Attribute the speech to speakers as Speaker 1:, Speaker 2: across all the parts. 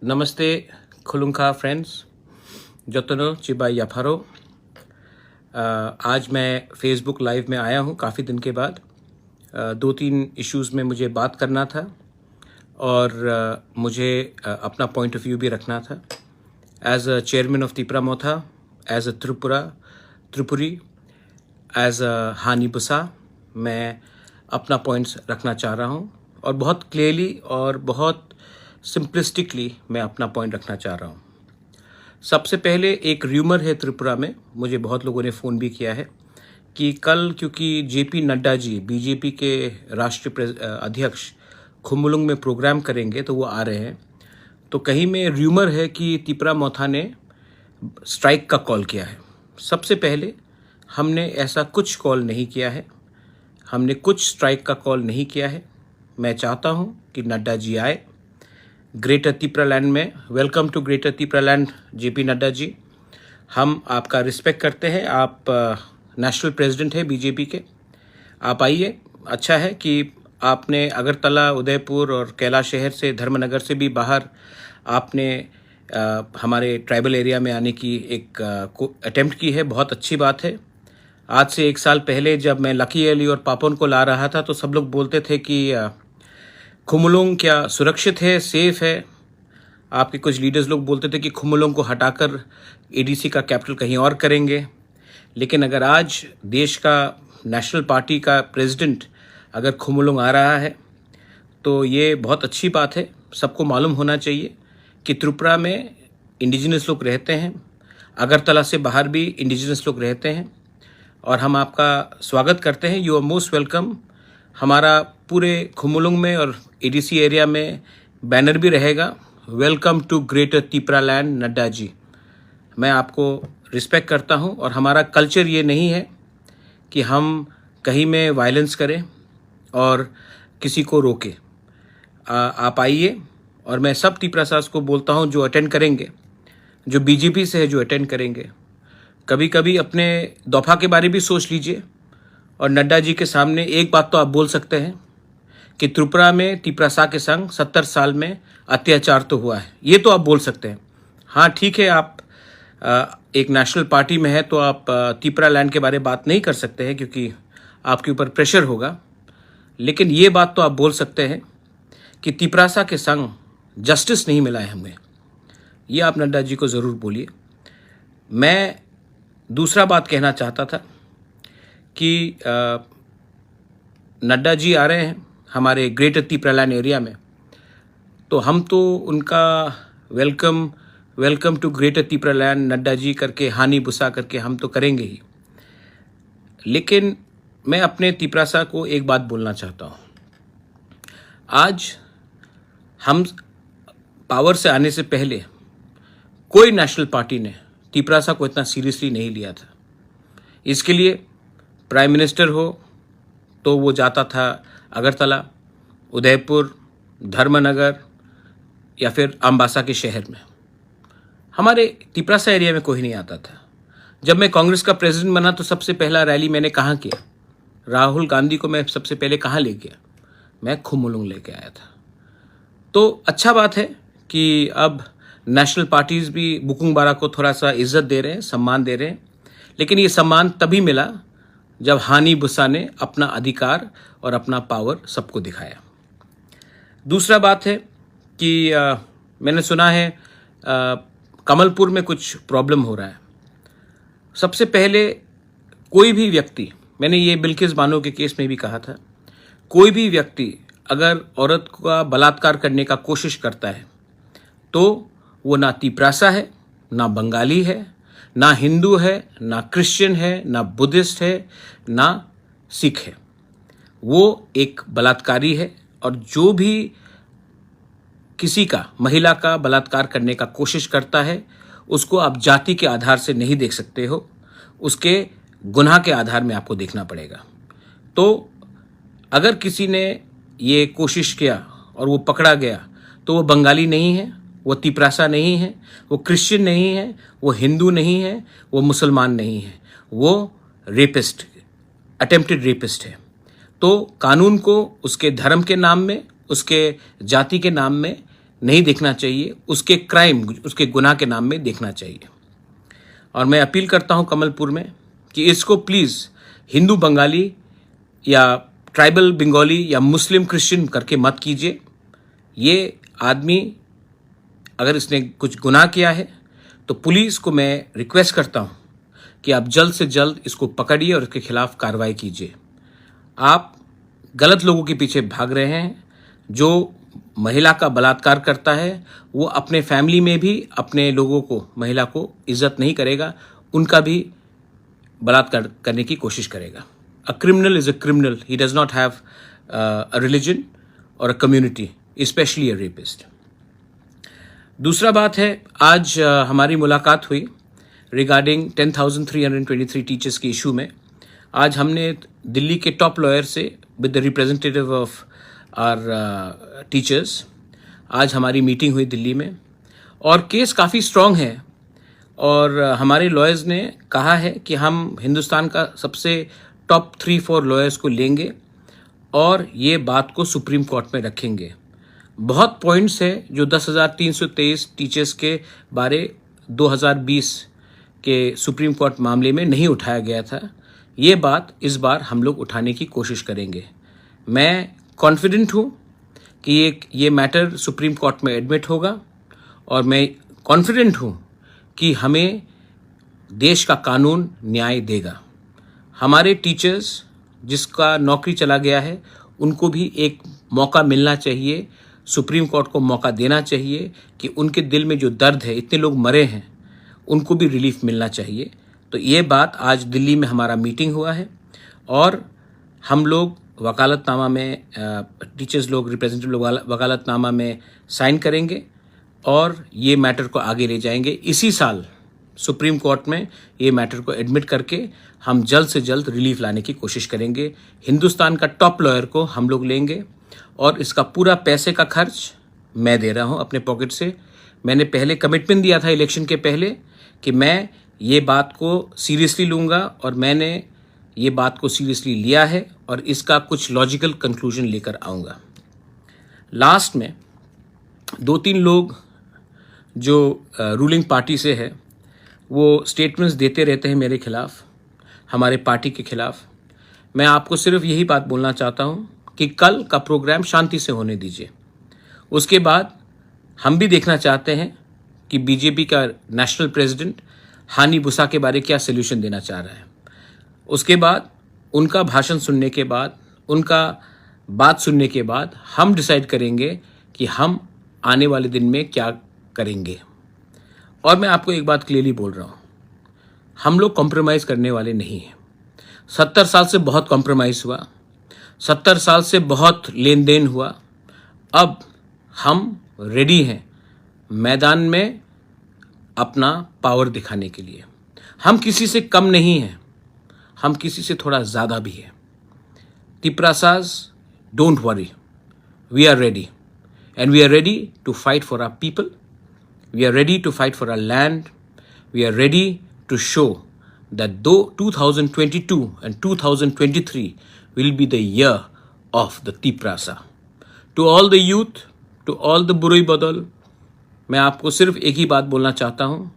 Speaker 1: नमस्ते खुलुंखा friends जतनो Chiba याफारो। आज मैं फेसबुक लाइव में आया हूँ काफ़ी दिन के बाद। दो तीन इश्यूज़ में मुझे बात करना था और मुझे अपना पॉइंट ऑफ व्यू भी रखना था। As a chairman of Tipra Motha, as a Tripuri, as a Hani Busa, मैं अपना पॉइंट्स रखना चाह रहा हूँ और बहुत क्लियरली और बहुत सिंपलिस्टिकली मैं अपना पॉइंट रखना चाह रहा हूँ। सबसे पहले एक र्यूमर है त्रिपुरा में, मुझे बहुत लोगों ने फ़ोन भी किया है कि कल क्योंकि जेपी नड्डा जी बीजेपी के राष्ट्रीय अध्यक्ष खुम्बुलुंग में प्रोग्राम करेंगे तो वो आ रहे हैं, तो कहीं में र्यूमर है कि तिपरा मोथा ने स्ट्राइक का कॉल किया है। सबसे पहले हमने ऐसा कुछ कॉल नहीं किया है, हमने कुछ स्ट्राइक का कॉल नहीं किया है। मैं चाहता हूँ कि नड्डा जी आए ग्रेटर तिपरा लैंड में। Welcome to Greater Tipra land JP Nadda ji, हम आपका रिस्पेक्ट करते हैं। आप नेशनल प्रेसिडेंट हैं बीजेपी के, आप आइए। अच्छा है कि आपने अगरतला, उदयपुर और कैलाश शहर से, धर्मनगर से भी बाहर आपने हमारे ट्राइबल एरिया में आने की एक अटेम्प्ट की है, बहुत अच्छी बात है। आज से 1 साल पहले जब मैं लकी अली और पापन को ला रहा था तो सब लोग बोलते थे कि खुम्बुलुंग क्या सुरक्षित है, सेफ है। आपके कुछ लीडर्स लोग बोलते थे कि खुम्बुलुंग को हटाकर एडीसी का कैपिटल कहीं और करेंगे। लेकिन अगर आज देश का नेशनल पार्टी का प्रेसिडेंट अगर खुम्बुलुंग आ रहा है तो ये बहुत अच्छी बात है। सबको मालूम होना चाहिए कि त्रिपुरा में इंडिजिनस लोग रहते हैं, अगरतला से बाहर भी इंडिजिनस लोग रहते हैं और हम आपका स्वागत करते हैं। You are most welcome. हमारा पूरे खुम्बुलुंग में और एडीसी एरिया में बैनर भी रहेगा, welcome to Greater Tipra land Nadda ji. मैं आपको रिस्पेक्ट करता हूं और हमारा कल्चर ये नहीं है कि हम कहीं में वायलेंस करें और किसी को रोके। आप आइए और मैं सब तिपरा सास को बोलता हूं जो अटेंड करेंगे, जो बीजेपी से है जो अटेंड करेंगे, कभी कभी अपने दफा के बारे भी सोच लीजिए और नड्डा जी के सामने एक बात तो आप बोल सकते हैं कि त्रिपुरा में तिपरासा के संग 70 साल में अत्याचार तो हुआ है, ये तो आप बोल सकते हैं। हाँ ठीक है, आप एक नेशनल पार्टी में है तो आप तिपरा लैंड के बारे में बात नहीं कर सकते हैं क्योंकि आपके ऊपर प्रेशर होगा, लेकिन ये बात तो आप बोल सकते हैं कि तिपरासा के संग जस्टिस नहीं मिला है हमें। ये आप नड्डा जी को ज़रूर बोलिए। मैं दूसरा बात कहना चाहता था कि नड्डा जी आ रहे हैं हमारे ग्रेटर तिपरा लैंड एरिया में, तो हम तो उनका welcome to Greater Tipra land Nadda ji करके, हानी बुसा करके हम तो करेंगे ही। लेकिन मैं अपने तिपरासा को एक बात बोलना चाहता हूँ। आज हम पावर से आने से पहले कोई नेशनल पार्टी ने तिपरासा को इतना सीरियसली नहीं लिया था। इसके लिए प्राइम मिनिस्टर हो तो वो जाता था अगरतला, उदयपुर, धर्मनगर या फिर अम्बासा के शहर में। हमारे तिपरासा एरिया में कोई नहीं आता था। जब मैं कांग्रेस का प्रेसिडेंट बना तो सबसे पहला रैली मैंने कहाँ किया? राहुल गांधी को मैं सबसे पहले कहाँ ले गया? मैं खुम्बुलुंग लेके आया था। तो अच्छा बात है कि अब नेशनल पार्टीज़ भी बुकुंग बारा को थोड़ा सा इज्जत दे रहे हैं, सम्मान दे रहे हैं, लेकिन ये सम्मान तभी मिला जब हानी बुसा ने अपना अधिकार और अपना पावर सबको दिखाया। दूसरा बात है कि मैंने सुना है कमलपुर में कुछ प्रॉब्लम हो रहा है। सबसे पहले कोई भी व्यक्ति, मैंने ये बिल्किस बानो के केस में भी कहा था, कोई भी व्यक्ति अगर औरत का बलात्कार करने का कोशिश करता है तो वो ना तिपरासा है, ना बंगाली है, ना हिंदू है, ना क्रिश्चियन है, ना बुद्धिस्ट है, ना सिख है। वो एक बलात्कारी है और जो भी किसी का, महिला का बलात्कार करने का कोशिश करता है उसको आप जाति के आधार से नहीं देख सकते हो, उसके गुनाह के आधार में आपको देखना पड़ेगा। तो अगर किसी ने ये कोशिश किया और वो पकड़ा गया तो वो बंगाली नहीं है, वो तिपरासा नहीं है, वो क्रिश्चियन नहीं है, वो हिंदू नहीं है, वो मुसलमान नहीं है, वो रेपिस्ट, अटेम्प्टेड रेपिस्ट है। तो कानून को उसके धर्म के नाम में, उसके जाति के नाम में नहीं देखना चाहिए, उसके क्राइम, उसके गुनाह के नाम में देखना चाहिए। और मैं अपील करता हूं कमलपुर में कि इसको प्लीज़ हिंदू बंगाली या ट्राइबल बंगाली या मुस्लिम क्रिश्चियन करके मत कीजिए। ये आदमी अगर इसने कुछ गुनाह किया है तो पुलिस को मैं रिक्वेस्ट करता हूं कि आप जल्द से जल्द इसको पकड़िए और इसके खिलाफ कार्रवाई कीजिए। आप गलत लोगों के पीछे भाग रहे हैं। जो महिला का बलात्कार करता है वो अपने फैमिली में भी अपने लोगों को, महिला को इज्जत नहीं करेगा, उनका भी बलात्कार करने की कोशिश करेगा। A criminal is a criminal, he does not have a religion और a community, specially a rapist. दूसरा बात है, आज हमारी मुलाकात हुई रिगार्डिंग 10,323 टीचर्स के इशू में। आज हमने दिल्ली के टॉप लॉयर से with the representative of our teachers आज हमारी मीटिंग हुई दिल्ली में, और केस काफ़ी स्ट्रॉन्ग है। और हमारे लॉयर्स ने कहा है कि हम हिंदुस्तान का सबसे टॉप 3-4 लॉयर्स को लेंगे और ये बात को सुप्रीम कोर्ट में रखेंगे। बहुत पॉइंट्स है जो 10,323 टीचर्स के बारे 2020 के सुप्रीम कोर्ट मामले में नहीं उठाया गया था। ये बात इस बार हम लोग उठाने की कोशिश करेंगे। मैं कॉन्फिडेंट हूँ कि ये मैटर सुप्रीम कोर्ट में एडमिट होगा, और मैं कॉन्फिडेंट हूँ कि हमें देश का कानून न्याय देगा। हमारे टीचर्स जिसका नौकरी चला गया है उनको भी एक मौका मिलना चाहिए, सुप्रीम कोर्ट को मौका देना चाहिए कि उनके दिल में जो दर्द है, इतने लोग मरे हैं, उनको भी रिलीफ मिलना चाहिए। तो ये बात आज दिल्ली में हमारा मीटिंग हुआ है, और हम लोग वकालतनामा में, टीचर्स लोग, रिप्रेजेंटेटिव लोग वकालतनामा में साइन करेंगे और ये मैटर को आगे ले जाएंगे। इसी साल सुप्रीम कोर्ट में ये मैटर को एडमिट करके हम जल्द से जल्द रिलीफ लाने की कोशिश करेंगे। हिंदुस्तान का टॉप लॉयर को हम लोग लेंगे, और इसका पूरा पैसे का खर्च मैं दे रहा हूँ अपने पॉकेट से। मैंने पहले कमिटमेंट दिया था इलेक्शन के पहले कि मैं ये बात को सीरियसली लूँगा, और मैंने ये बात को सीरियसली लिया है और इसका कुछ लॉजिकल कंक्लूजन लेकर आऊँगा। लास्ट में 2-3 लोग जो रूलिंग पार्टी से है वो स्टेटमेंट्स देते रहते हैं मेरे खिलाफ, हमारे पार्टी के खिलाफ। मैं आपको सिर्फ यही बात बोलना चाहता हूँ कि कल का प्रोग्राम शांति से होने दीजिए। उसके बाद हम भी देखना चाहते हैं कि बीजेपी का नेशनल प्रेसिडेंट हानि बुसा के बारे क्या सोल्यूशन देना चाह रहा है। उसके बाद उनका भाषण सुनने के बाद, उनका बात सुनने के बाद हम डिसाइड करेंगे कि हम आने वाले दिन में क्या करेंगे। और मैं आपको एक बात क्लियरली बोल रहा हूँ, हम लोग कॉम्प्रोमाइज़ करने वाले नहीं हैं। 70 साल से बहुत कॉम्प्रोमाइज़ हुआ, 70 साल से बहुत लेन देन हुआ। अब हम रेडी हैं मैदान में अपना पावर दिखाने के लिए। हम किसी से कम नहीं हैं, हम किसी से थोड़ा ज़्यादा भी हैं। Tiprasas, don't worry, we are ready, and we are ready to fight for our people, we are ready to fight for our land, we are ready to show that though 2022 and 2023 will be the year of the Tiprasa. To all the youth, to all the बुरी बदल, मैं आपको सिर्फ एक ही बात बोलना चाहता हूँ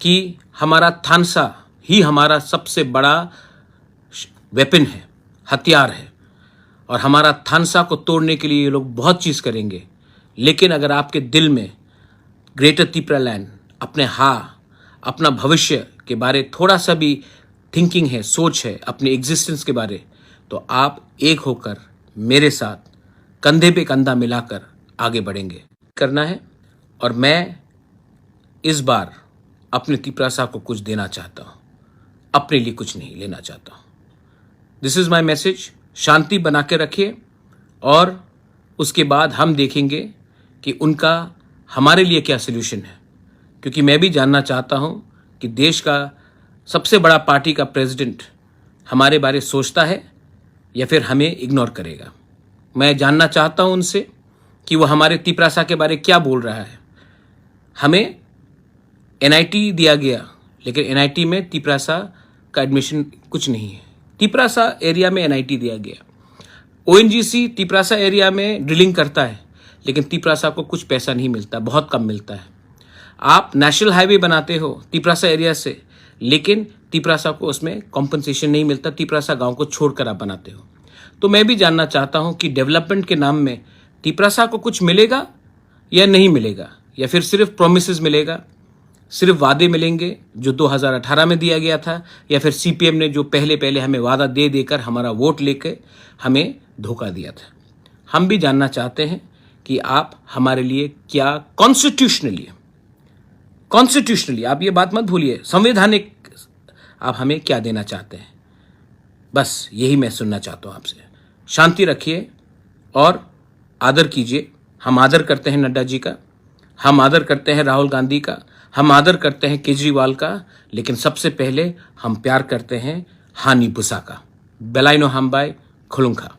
Speaker 1: कि हमारा थानसा ही हमारा सबसे बड़ा वेपन है, हथियार है, और हमारा थानसा को तोड़ने के लिए ये लोग बहुत चीज़ करेंगे। लेकिन अगर आपके दिल में ग्रेटर तिपरा लैंड, अपना भविष्य के बारे थोड़ा सा भी थिंकिंग है, सोच है, अपने एग्जिस्टेंस के बारे, तो आप एक होकर मेरे साथ कंधे पे कंधा मिलाकर आगे बढ़ेंगे करना है। और मैं इस बार अपने तिपरासा को कुछ देना चाहता हूँ, अपने लिए कुछ नहीं लेना चाहता हूँ। This is my message. शांति बना के रखिए, और उसके बाद हम देखेंगे कि उनका हमारे लिए क्या सोल्यूशन है। क्योंकि मैं भी जानना चाहता हूँ कि देश का सबसे बड़ा पार्टी का प्रेसिडेंट हमारे बारे सोचता है या फिर हमें इग्नोर करेगा। मैं जानना चाहता हूँ उनसे कि वो हमारे तिपरासा के बारे क्या बोल रहा है। हमें एनआईटी दिया गया, लेकिन एनआईटी में तिपरासा का एडमिशन कुछ नहीं है। तिपरासा एरिया में एनआईटी दिया गया, ओएनजीसी तिपरासा एरिया में ड्रिलिंग करता है, लेकिन तिपरासा को कुछ पैसा नहीं मिलता, बहुत कम मिलता है। आप नेशनल हाईवे बनाते हो तिपरासा एरिया से, लेकिन तिपरासा को उसमें कॉम्पनसेशन नहीं मिलता, तिपरासा गांव को छोड़कर आप बनाते हो। तो मैं भी जानना चाहता हूं कि डेवलपमेंट के नाम में तिपरासा को कुछ मिलेगा या नहीं मिलेगा, या फिर सिर्फ प्रोमिसेस मिलेगा, सिर्फ वादे मिलेंगे जो 2018 में दिया गया था, या फिर सीपीएम ने जो पहले हमें वादा दे देकर हमारा वोट लेकर हमें धोखा दिया था। हम भी जानना चाहते हैं कि आप हमारे लिए क्या कॉन्स्टिट्यूशनली आप ये बात मत भूलिए, संवैधानिक आप हमें क्या देना चाहते हैं। बस यही मैं सुनना चाहता हूं आपसे। शांति रखिए और आदर कीजिए। हम आदर करते हैं नड्डा जी का, हम आदर करते हैं राहुल गांधी का, हम आदर करते हैं केजरीवाल का, लेकिन सबसे पहले हम प्यार करते हैं हानी बुसा का। बेलाइनो हमबाई खुलुंखा।